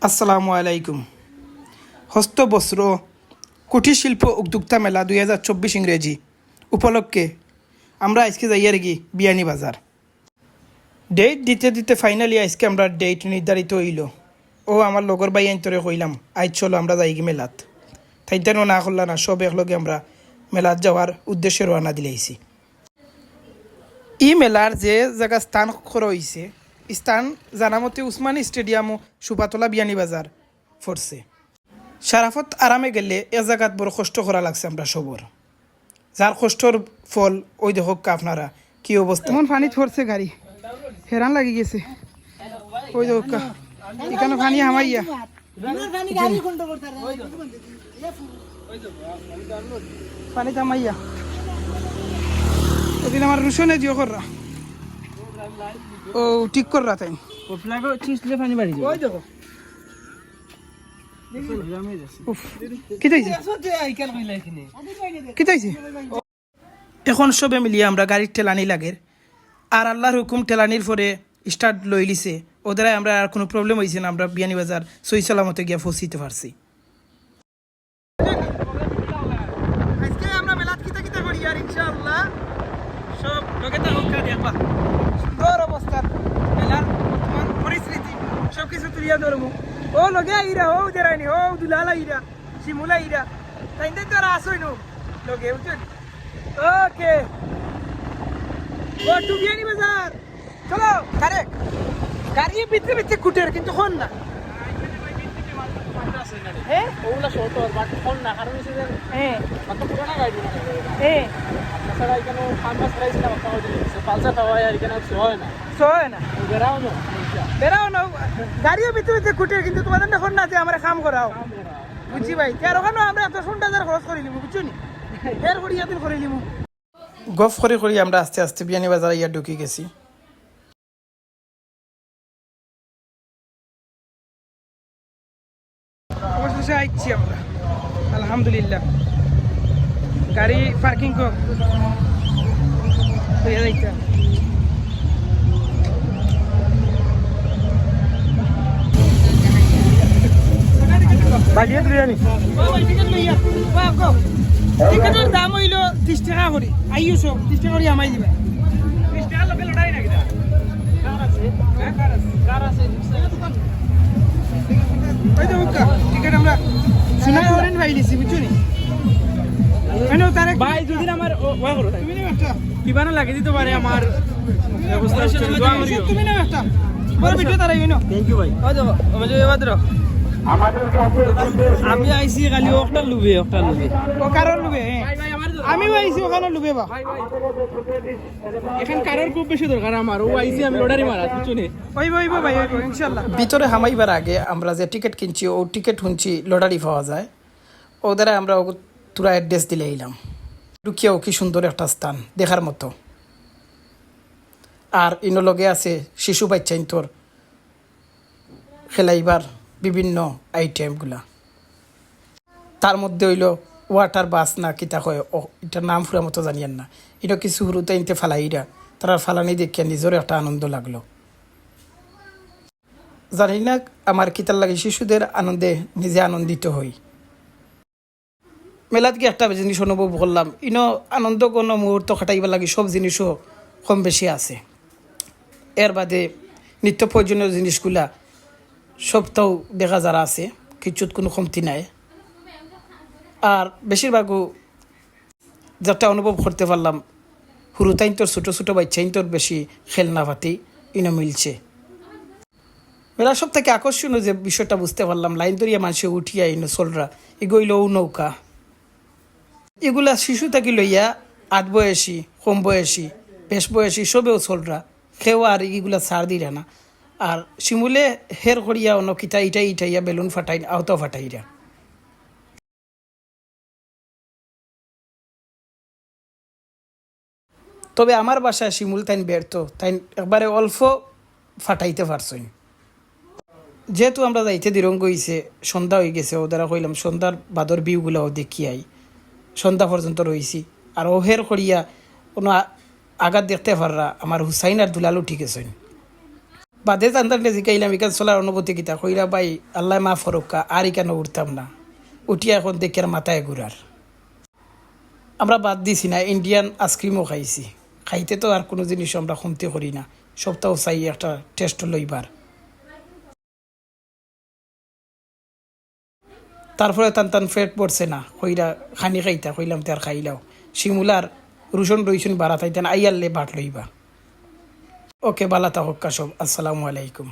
আসসালামু আলাইকুম। হস্তবস্ত্র কুটির শিল্প উদ্যোক্তা মেলা 2024 ইংরেজি উপলক্ষে আমরা আজকে যাইয়ার কি বিয়ানীবাজার। ডেট দিতে দিতে ফাইনালি আজকে আমরা ডেট নির্ধারিত হইল। ও আমার লগর ভাই আইন্তরে কইলাম আজ চলো আমরা যাই কি মেলাত। তাইতেনও না করলা না, সব একলগে আমরা মেলাত যাওয়ার উদ্দেশ্যে রওনা দিলেইছি। ই মেলার যে জায়গা স্থান করা হয়েছে, স্থান জানামতে উসমানী স্টেডিয়াম ও সুপাতলা বিয়ানীবাজার ফরছে। সারাফত আরামে গেলে এ জায়গাত বড় কষ্ট করা লাগছে আমরা সবর, যার কষ্টর ফল ওই দেখো আপনারা কি অবস্থা। এমন পানি ধরছে, গাড়ি হেরান লাগি গেছে। ওই দেখো এখানে পানি হামাইয়া পানি থামাইয়া ওদিন আমার রুশনে জিও কররা ও ঠিক কররা তাই পানি বাড়ি দেখো এখন সবে মিলিয়ে আমরা গাড়ির ঠেলানি লাগের, আর আল্লাহর হুকুম ঠেলানির পরে স্টার্ট লই লিছে। ওদের আমরা আর কোনো প্রবলেম হয়েছে না, আমরা বিয়ানীবাজার সই সালামতে গিয়ে পৌঁছিতে পারছি। আজকে আমরা মেলাত কিতা কিতা করি আর ইনশাআল্লাহ সব লগে তা হোক দেখবা। সুন্দর অবস্থার মেলার বর্তমান পরিস্থিতি সব কিছু তুলিয়া ধরবো। ও লগে আইরা, ও দেরাইনি, ও দুলাল আইরা, শিমুল আইরা, তাই তারা আসই নো লগে বুঝছেন। ওকে ও টু বিয়ানীবাজার চলো। কারেক্ট গাড়ি ভিতরে ভিতরে কুটের কিন্তু হন না। হ্যাঁ ওগুলা শর্ট আর বাট ফোন না, কারণ হচ্ছে যে কত পুরানা গাড়ি না। তাছাড়া এখানে ফার্মাস প্রাইস না পাওয়া যায়, পালসার পাওয়া যায়, এখানে হয় না বেরাও না গাড়িও ভিতরে ভিতরে কুটের কিন্তু তোমাদের এখন না যে আমরা কাম করাও বুঝছি ভাই। আর ওখানে আমরা এত সন্ধ্যার খরচ করে নিব বুঝছো নি, এর করিয়া দিন করে নিব। গফ করে করি আমরা আস্তে আস্তে বিয়ানীবাজার ইয়া ঢুকে গেছি। অবশেষে আইছি আমরা আলহামদুলিল্লাহ। গাড়ি পার্কিং হয়ে যাইতে বাজিয়ে বিরিয়ানি টিকেটের দাম হইল 30 টাকা করে। আইও সব 30 টাকা করে আমাই দিবে। 30 টাকা লোকে লড়াই না কিনা টিকেট আমরা শুনে করেন ভাই লিছি বুঝছো নি। ভাই যদি আমার কিবানা লাগে দিতে পারে আমার ব্যবস্থা তুমি না একটা বড় ভিডিও তারাই না। থ্যাংক ইউ ভাই। আমি আইছি খালি ওটা লুবে ও কারণ লুবে আমিও আইছি ওখানে লুবে বা এখন কারোর খুব বেশি দরকার আমার। ও আইছি আমি লড়ারি মারা কিছু নেই ওই ভাই ইনশাআল্লাহ। ভিতরে হামাইবার আগে আমরা যে টিকিট কিনছি ও টিকিট শুনছি লড়ারি পাওয়া যায়, ও দ্বারা আমরা পুরা অ্যাড্রেস দিলে এলাম। ঢুকিয়াও কি সুন্দর একটা স্থান দেখার মতো। আর ইনলগে আছে শিশু বাচ্চা তোর খেলাইবার বিভিন্ন আইটেমগুলা। তার মধ্যে হইল ওয়াটার বাস না কিতা হয়, এটার নাম পুরা মতো জানিয়েন না। এটা কিছু হুরুতে ইনতে ফালাইরা তারা ফালানি দেখিয়া নিজের একটা আনন্দ লাগলো। জানি না আমার কিতার লাগে শিশুদের আনন্দে নিজে আনন্দিত হই। মেলাত গিয়ে একটা জিনিস অনুভব করলাম, আনন্দ কোনো মুহূর্ত কাটাইবার লাগে সব জিনিসও কম বেশি আছে। এর বাদে নিত্য প্রয়োজনীয় জিনিসগুলা সবটাও দেখা যারা আছে, কিছুত কোনো কমতি নাই। আর বেশিরভাগও যেটা অনুভব করতে পারলাম হুরুতাইন তোর ছোটো ছোটো বাচ্চাইন তোর বেশি খেলনাপাতি মিলছে। মেলা সব থেকে আকর্ষণীয় যে বিষয়টা বুঝতে পারলাম, লাইন ধরিয়া মানুষে উঠিয়া চলরা এগুলো নৌকা, এগুলা শিশু থেকে লইয়া 8 বয়সী, কম বয়সী, বেশ বয়সী সবেও চলরা খেও আর এগুলা ছাড় দিরা না। আর শিমুলে হের করিয়া অনকিতা ইটাইয়া বেলুন ফাটাই আহত ফাটাইরা। তবে আমার বাসায় শিমুল তাইন ব্যর্থ, তাই একবারে অল্প ফাটাইতে পারছই। যেহেতু আমরা যাইতে দিরঙ্গ হইছে, সন্ধ্যা হয়ে গেছে, ও দ্বারা কইলাম সন্ধ্যার বাদর বিউগুলাও দেখিয়াই সন্ধ্যা পর্যন্ত রয়েছি। আর ওহের করিয়া কোনো আঘাত দেখতে পাররা আমার হুসাইন আর দুলালও ঠিক আছে। বাদে তান্তানটা জিকাইলাম এখান চলার অনুভূতি কিতা কইরা ভাই আল্লাহ মা ফরক্কা আর কেন উঠতাম না, উঠিয়া এখন দেখে আর মাথায় ঘুরার। আমরা বাদ দিছি না, ইন্ডিয়ান আইসক্রিমও খাইছি, খাইতে তো আর কোনো জিনিস আমরা কমতে করি না, সপ্তাহ চাই একটা টেস্ট লইবার। তারপরে টান ফেট পড়ছে না, কইরা খানি খাইতা, কইলাম তার খাইলাও শিমুলার রুশন রইছুন বাড়া থাইতেন আইয়ারলে বাট লইবা। ওকে বালা তাহক্কা সব, আসসালামু আলাইকুম।